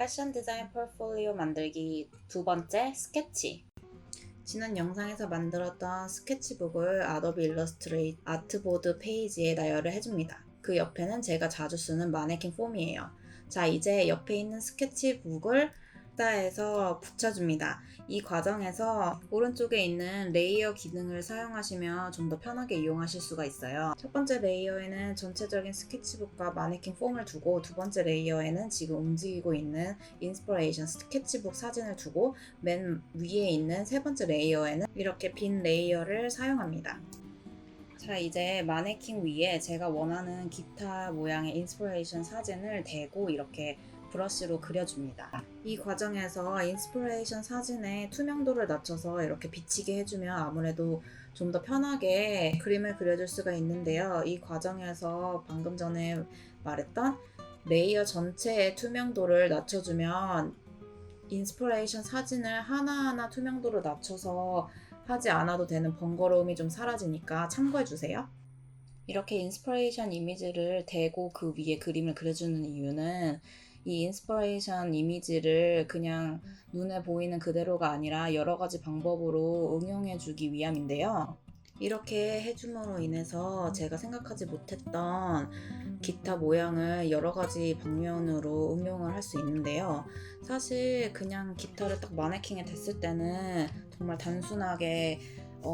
패션 디자인 포트폴리오 만들기 두 번째 스케치. 지난 영상에서 만들었던 스케치북을 아도비 일러스트레이트 아트보드 페이지에 나열을 해줍니다. 그 옆에는 제가 자주 쓰는 마네킹 폼이에요. 자, 이제 옆에 있는 스케치북을 에서 붙여줍니다. 이 과정에서 오른쪽에 있는 레이어 기능을 사용하시면 좀 더 편하게 이용하실 수가 있어요. 첫 번째 레이어에는 전체적인 스케치북과 마네킹 폼을 두고, 두 번째 레이어에는 지금 움직이고 있는 인스퍼레이션 스케치북 사진을 두고, 맨 위에 있는 세 번째 레이어에는 이렇게 빈 레이어를 사용합니다. 자, 이제 마네킹 위에 제가 원하는 기타 모양의 인스피레이션 사진을 대고 이렇게 브러쉬로 그려줍니다. 이 과정에서 인스피레이션 사진의 투명도를 낮춰서 이렇게 비치게 해주면 아무래도 좀 더 편하게 그림을 그려줄 수가 있는데요. 이 과정에서 방금 전에 말했던 레이어 전체의 투명도를 낮춰주면 인스피레이션 사진을 하나하나 투명도를 낮춰서 하지 않아도 되는 번거로움이 좀 사라지니까 참고해주세요. 이렇게 인스피레이션 이미지를 대고 그 위에 그림을 그려주는 이유는 이 인스피레이션 이미지를 그냥 눈에 보이는 그대로가 아니라 여러 가지 방법으로 응용해주기 위함인데요. 이렇게 해줌으로 인해서 제가 생각하지 못했던 기타 모양을 여러 가지 방면으로 응용을 할 수 있는데요. 사실 그냥 기타를 딱 마네킹에 댔을 때는 정말 단순하게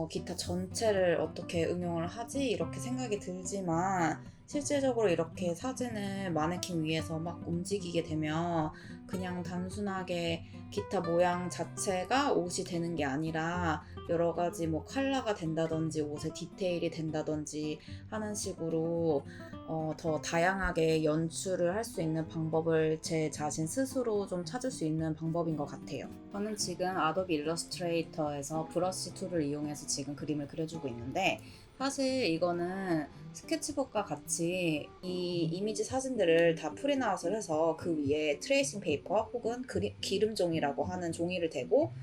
기타 전체를 어떻게 응용을 하지? 이렇게 생각이 들지만 실질적으로 이렇게 사진을 마네킹 위에서 막 움직이게 되면 그냥 단순하게 기타 모양 자체가 옷이 되는 게 아니라 여러 가지 뭐 컬러가 된다든지 옷에 디테일이 된다든지 하는 식으로 더 다양하게 연출을 할 수 있는 방법을 제 자신 스스로 좀 찾을 수 있는 방법인 것 같아요. 저는 지금 아도비 일러스트레이터에서 브러쉬 툴을 이용해서 지금 그림을 그려주고 있는데, 사실 이거는 스케치북과 같이 이 이미지 사진들을 다 프린아웃을 해서 그 위에 트레이싱 페이퍼 혹은 기름 종이라고 하는 종이를 대고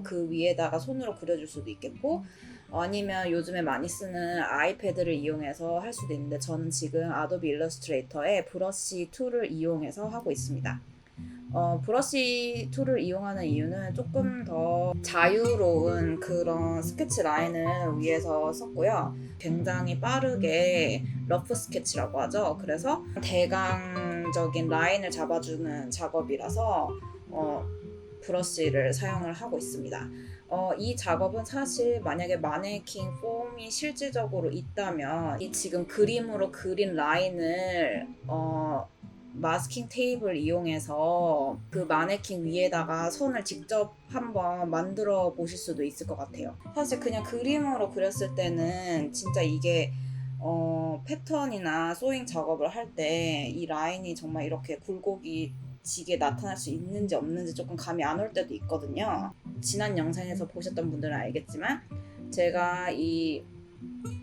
그 위에다가 손으로 그려줄 수도 있겠고, 아니면 요즘에 많이 쓰는 아이패드를 이용해서 할 수도 있는데, 저는 지금 아도비 일러스트레이터의 브러쉬 툴을 이용해서 하고 있습니다. 브러쉬 툴을 이용하는 이유는 조금 더 자유로운 그런 스케치 라인을 위해서 썼고요. 굉장히 빠르게 러프 스케치라고 하죠. 그래서 대강적인 라인을 잡아주는 작업이라서 브러쉬를 사용을 하고 있습니다. 이 작업은 사실 만약에 마네킹 폼이 실질적으로 있다면 이 지금 그림으로 그린 라인을 마스킹 테이프를 이용해서 그 마네킹 위에다가 선을 직접 한번 만들어 보실 수도 있을 것 같아요. 사실 그냥 그림으로 그렸을 때는 진짜 이게 패턴이나 소잉 작업을 할 때 이 라인이 정말 이렇게 굴곡이 지게 나타날 수 있는지 없는지 조금 감이 안 올 때도 있거든요. 지난 영상에서 보셨던 분들은 알겠지만 제가 이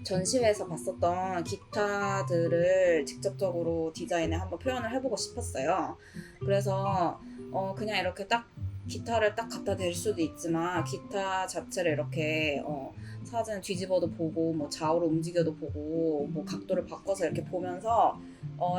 전시회에서 봤었던 기타들을 직접적으로 디자인에 한번 표현을 해보고 싶었어요. 그래서 그냥 이렇게 딱 기타를 딱 갖다 댈 수도 있지만 기타 자체를 이렇게 사진 뒤집어도 보고 뭐 좌우로 움직여도 보고 뭐 각도를 바꿔서 이렇게 보면서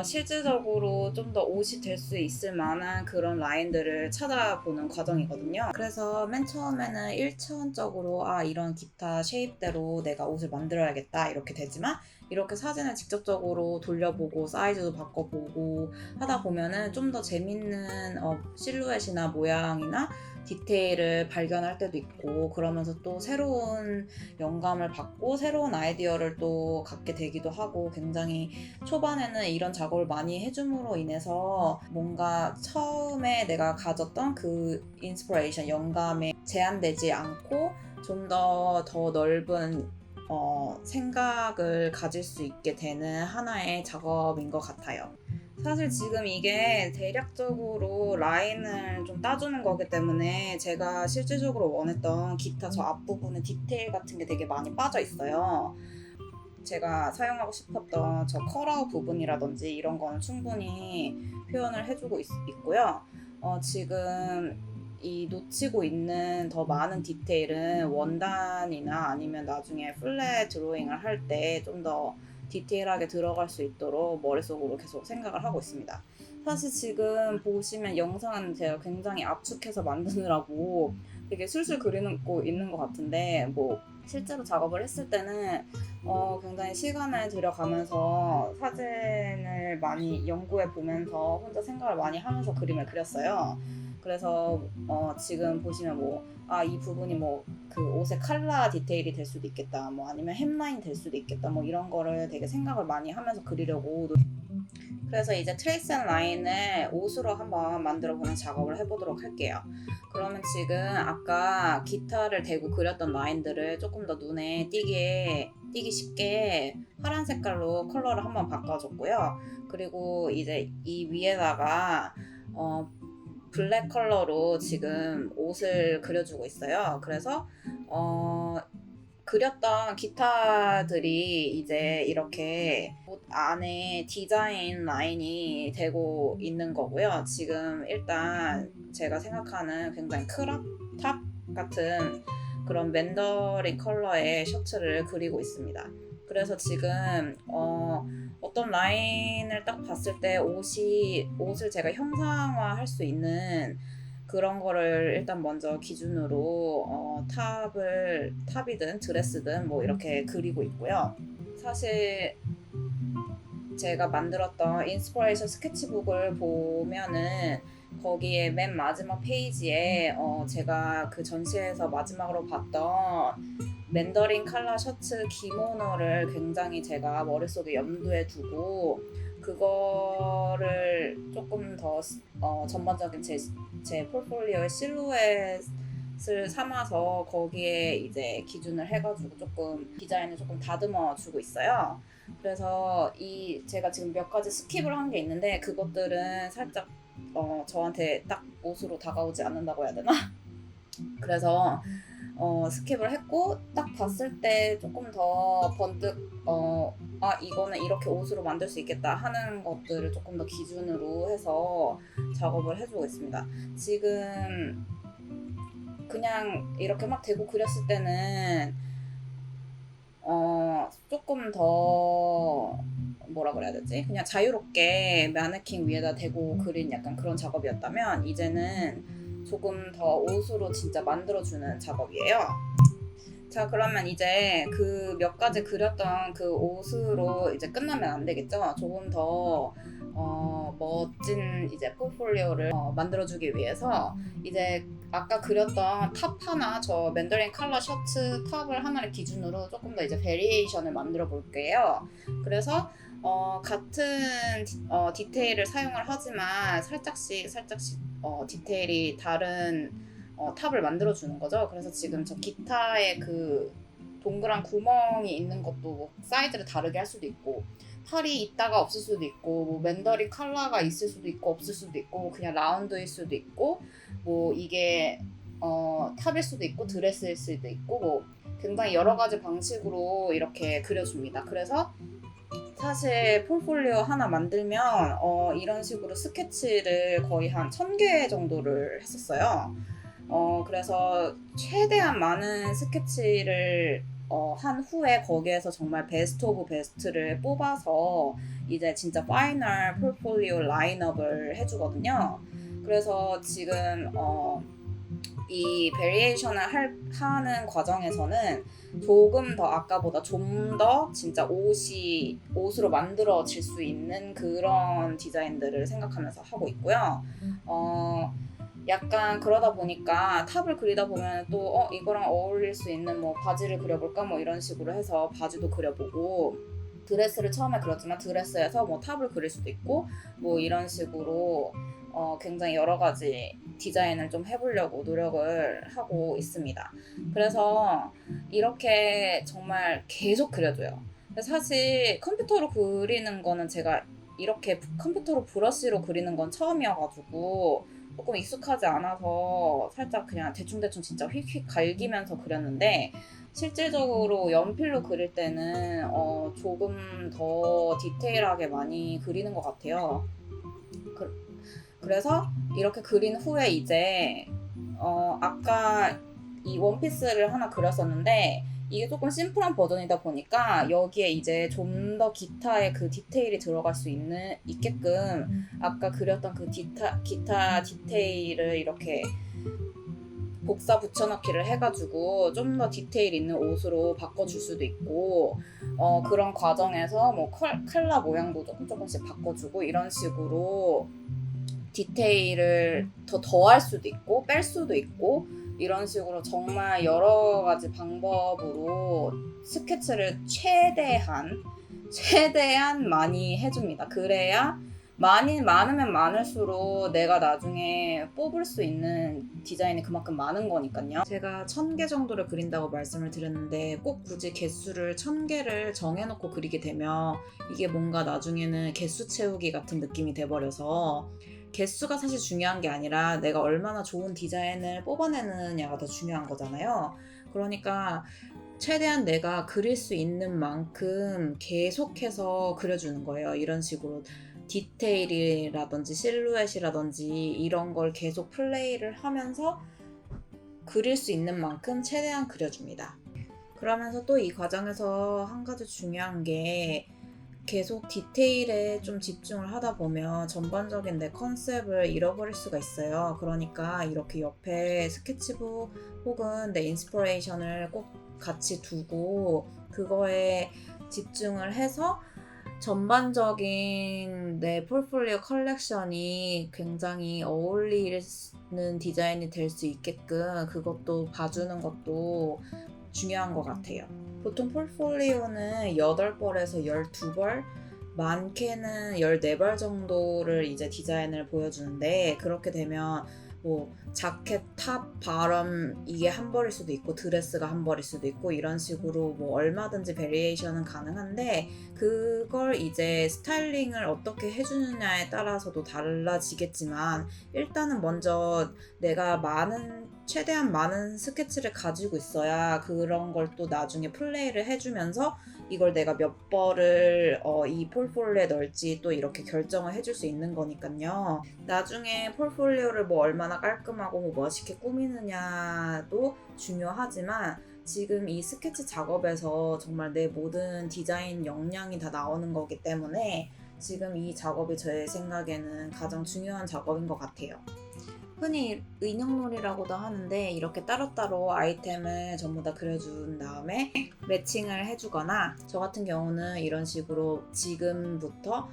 실질적으로 좀 더 옷이 될 수 있을 만한 그런 라인들을 찾아보는 과정이거든요. 그래서 맨 처음에는 1차원적으로 이런 기타 쉐입대로 내가 옷을 만들어야겠다 이렇게 되지만, 이렇게 사진을 직접적으로 돌려보고 사이즈도 바꿔보고 하다 보면은 좀 더 재밌는 실루엣이나 모양이나 디테일을 발견할 때도 있고, 그러면서 또 새로운 영감을 받고 새로운 아이디어를 또 갖게 되기도 하고, 굉장히 초반에는 이런 작업을 많이 해줌으로 인해서 뭔가 처음에 내가 가졌던 그 인스피레이션, 영감에 제한되지 않고 좀 더 넓은 생각을 가질 수 있게 되는 하나의 작업인 것 같아요. 사실 지금 이게 대략적으로 라인을 좀 따주는 거기 때문에 제가 실질적으로 원했던 기타 저 앞부분에 디테일 같은 게 되게 많이 빠져 있어요. 제가 사용하고 싶었던 저 컬아웃 부분이라든지 이런 거는 충분히 표현을 해주고 있고요. 지금 이 놓치고 있는 더 많은 디테일은 원단이나 아니면 나중에 플랫 드로잉을 할 때 좀 더 디테일하게 들어갈 수 있도록 머릿속으로 계속 생각을 하고 있습니다. 사실 지금 보시면 영상은 제가 굉장히 압축해서 만드느라고 되게 술술 그리고 있는 것 같은데 뭐 실제로 작업을 했을 때는 굉장히 시간을 들여가면서 사진을 많이 연구해 보면서 혼자 생각을 많이 하면서 그림을 그렸어요. 그래서 지금 보시면 이 부분이 그 옷의 컬러 디테일이 될 수도 있겠다, 아니면 햄라인 될 수도 있겠다, 이런 거를 되게 생각을 많이 하면서 그리려고. 그래서 이제 트레이스 앤 라인을 옷으로 한번 만들어 보는 작업을 해보도록 할게요. 그러면 지금 아까 기타를 대고 그렸던 라인들을 조금 더 눈에 띄기 쉽게 파란 색깔로 컬러를 한번 바꿔줬고요. 그리고 이제 이 위에다가 블랙 컬러로 지금 옷을 그려주고 있어요. 그래서 그렸던 기타들이 이제 이렇게 옷 안에 디자인 라인이 되고 있는 거고요. 지금 일단 제가 생각하는 굉장히 크롭 탑 같은 그런 맨더린 컬러의 셔츠를 그리고 있습니다. 그래서 지금 어떤 라인을 딱 봤을 때 옷을 제가 형상화할 수 있는 그런 거를 일단 먼저 기준으로 탑이든 드레스든 이렇게 그리고 있고요. 사실 제가 만들었던 인스피레이션 스케치북을 보면은 거기에 맨 마지막 페이지에 제가 그 전시회에서 마지막으로 봤던 맨더린 컬러 셔츠 기모노를 굉장히 제가 머릿속에 염두에 두고 그거를 조금 더 전반적인 제 폴폴리오의 실루엣을 삼아서 거기에 이제 기준을 해가지고 조금 디자인을 조금 다듬어 주고 있어요. 그래서 제가 지금 몇 가지 스킵을 한 게 있는데 그것들은 살짝 저한테 딱 옷으로 다가오지 않는다고 해야 되나? 그래서 스킵을 했고 딱 봤을 때 조금 더 번뜩 이거는 이렇게 옷으로 만들 수 있겠다 하는 것들을 조금 더 기준으로 해서 작업을 해주고 있습니다. 지금 그냥 이렇게 막 대고 그렸을 때는 조금 더 뭐라 그래야 되지? 그냥 자유롭게 마네킹 위에다 대고 그린 약간 그런 작업이었다면 이제는 조금 더 옷으로 진짜 만들어주는 작업이에요. 자, 그러면 이제 그 몇 가지 그렸던 그 옷으로 이제 끝나면 안 되겠죠? 조금 더 멋진 이제 포트폴리오를 만들어주기 위해서 이제 아까 그렸던 탑 하나, 저 맨더린 컬러 셔츠 탑을 하나를 기준으로 조금 더 이제 베리에이션을 만들어 볼게요. 그래서 같은 디테일을 사용을 하지만 살짝씩 디테일이 다른 탑을 만들어 주는 거죠. 그래서 지금 저 기타에 그 동그란 구멍이 있는 것도 사이즈를 다르게 할 수도 있고, 팔이 있다가 없을 수도 있고, 맨더린 컬러가 있을 수도 있고 없을 수도 있고, 그냥 라운드일 수도 있고, 이게 탑일 수도 있고 드레스일 수도 있고, 굉장히 여러 가지 방식으로 이렇게 그려줍니다. 그래서 사실 폴폴리오 하나 만들면 이런 식으로 스케치를 거의 한 1000개 정도를 했었어요. 그래서 최대한 많은 스케치를 한 후에 거기에서 정말 베스트 오브 베스트를 뽑아서 이제 진짜 파이널 폴폴리오 라인업을 해주거든요. 그래서 지금 이 베리에이션을 하는 과정에서는 조금 더 아까보다 좀 더 진짜 옷으로 만들어질 수 있는 그런 디자인들을 생각하면서 하고 있고요. 약간 그러다 보니까 탑을 그리다 보면 또 이거랑 어울릴 수 있는 바지를 그려볼까 이런 식으로 해서 바지도 그려보고, 드레스를 처음에 그렸지만 드레스에서 탑을 그릴 수도 있고 이런 식으로 굉장히 여러 가지 디자인을 좀 해보려고 노력을 하고 있습니다. 그래서 이렇게 정말 계속 그려줘요. 사실 컴퓨터로 그리는 거는 제가 이렇게 컴퓨터로 브러쉬로 그리는 건 처음이어가지고 조금 익숙하지 않아서 살짝 그냥 대충대충 진짜 휙휙 갈기면서 그렸는데, 실질적으로 연필로 그릴 때는 조금 더 디테일하게 많이 그리는 것 같아요. 그래서 이렇게 그린 후에 이제 아까 이 원피스를 하나 그렸었는데 이게 조금 심플한 버전이다 보니까 여기에 이제 좀 더 기타의 그 디테일이 들어갈 수 있게끔 아까 그렸던 그 기타 디테일을 이렇게 복사 붙여넣기를 해가지고 좀 더 디테일 있는 옷으로 바꿔줄 수도 있고, 그런 과정에서 뭐 컬러 모양도 조금씩 바꿔주고 이런 식으로 디테일을 더할 수도 있고 뺄 수도 있고, 이런 식으로 정말 여러 가지 방법으로 스케치를 최대한 많이 해줍니다. 그래야 많으면 많을수록 내가 나중에 뽑을 수 있는 디자인이 그만큼 많은 거니까요. 제가 1000개 정도를 그린다고 말씀을 드렸는데 꼭 굳이 개수를 1000개를 정해놓고 그리게 되면 이게 뭔가 나중에는 개수 채우기 같은 느낌이 돼버려서, 개수가 사실 중요한 게 아니라 내가 얼마나 좋은 디자인을 뽑아내느냐가 더 중요한 거잖아요. 그러니까 최대한 내가 그릴 수 있는 만큼 계속해서 그려주는 거예요. 이런 식으로 디테일이라든지 실루엣이라든지 이런 걸 계속 플레이를 하면서 그릴 수 있는 만큼 최대한 그려줍니다. 그러면서 또 이 과정에서 한 가지 중요한 게, 계속 디테일에 좀 집중을 하다 보면 전반적인 내 컨셉을 잃어버릴 수가 있어요. 그러니까 이렇게 옆에 스케치북 혹은 내 인스피레이션을 꼭 같이 두고 그거에 집중을 해서 전반적인 내 포트폴리오 컬렉션이 굉장히 어울리는 디자인이 될 수 있게끔 그것도 봐주는 것도 중요한 것 같아요. 보통 포트폴리오는 8벌에서 12벌, 많게는 14벌 정도를 이제 디자인을 보여주는데, 그렇게 되면 뭐 자켓, 탑, 바럼 이게 한 벌일 수도 있고 드레스가 한 벌일 수도 있고 이런 식으로 뭐 얼마든지 베리에이션은 가능한데, 그걸 이제 스타일링을 어떻게 해주느냐에 따라서도 달라지겠지만, 일단은 먼저 내가 최대한 많은 스케치를 가지고 있어야 그런 걸 또 나중에 플레이를 해주면서 이걸 내가 몇 벌을 이 포트폴리오에 넣을지 또 이렇게 결정을 해줄 수 있는 거니까요. 나중에 포트폴리오를 뭐 얼마나 깔끔하고 뭐 멋있게 꾸미느냐도 중요하지만, 지금 이 스케치 작업에서 정말 내 모든 디자인 역량이 다 나오는 거기 때문에 지금 이 작업이 제 생각에는 가장 중요한 작업인 것 같아요. 흔히 인형놀이라고도 하는데, 이렇게 따로따로 아이템을 전부 다 그려준 다음에 매칭을 해주거나, 저 같은 경우는 이런 식으로 지금부터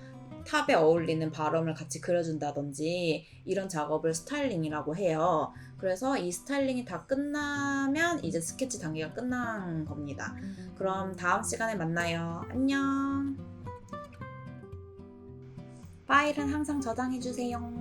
탑에 어울리는 바람을 같이 그려준다든지 이런 작업을 스타일링이라고 해요. 그래서 이 스타일링이 다 끝나면 이제 스케치 단계가 끝난 겁니다. 그럼 다음 시간에 만나요. 안녕. 파일은 항상 저장해주세요.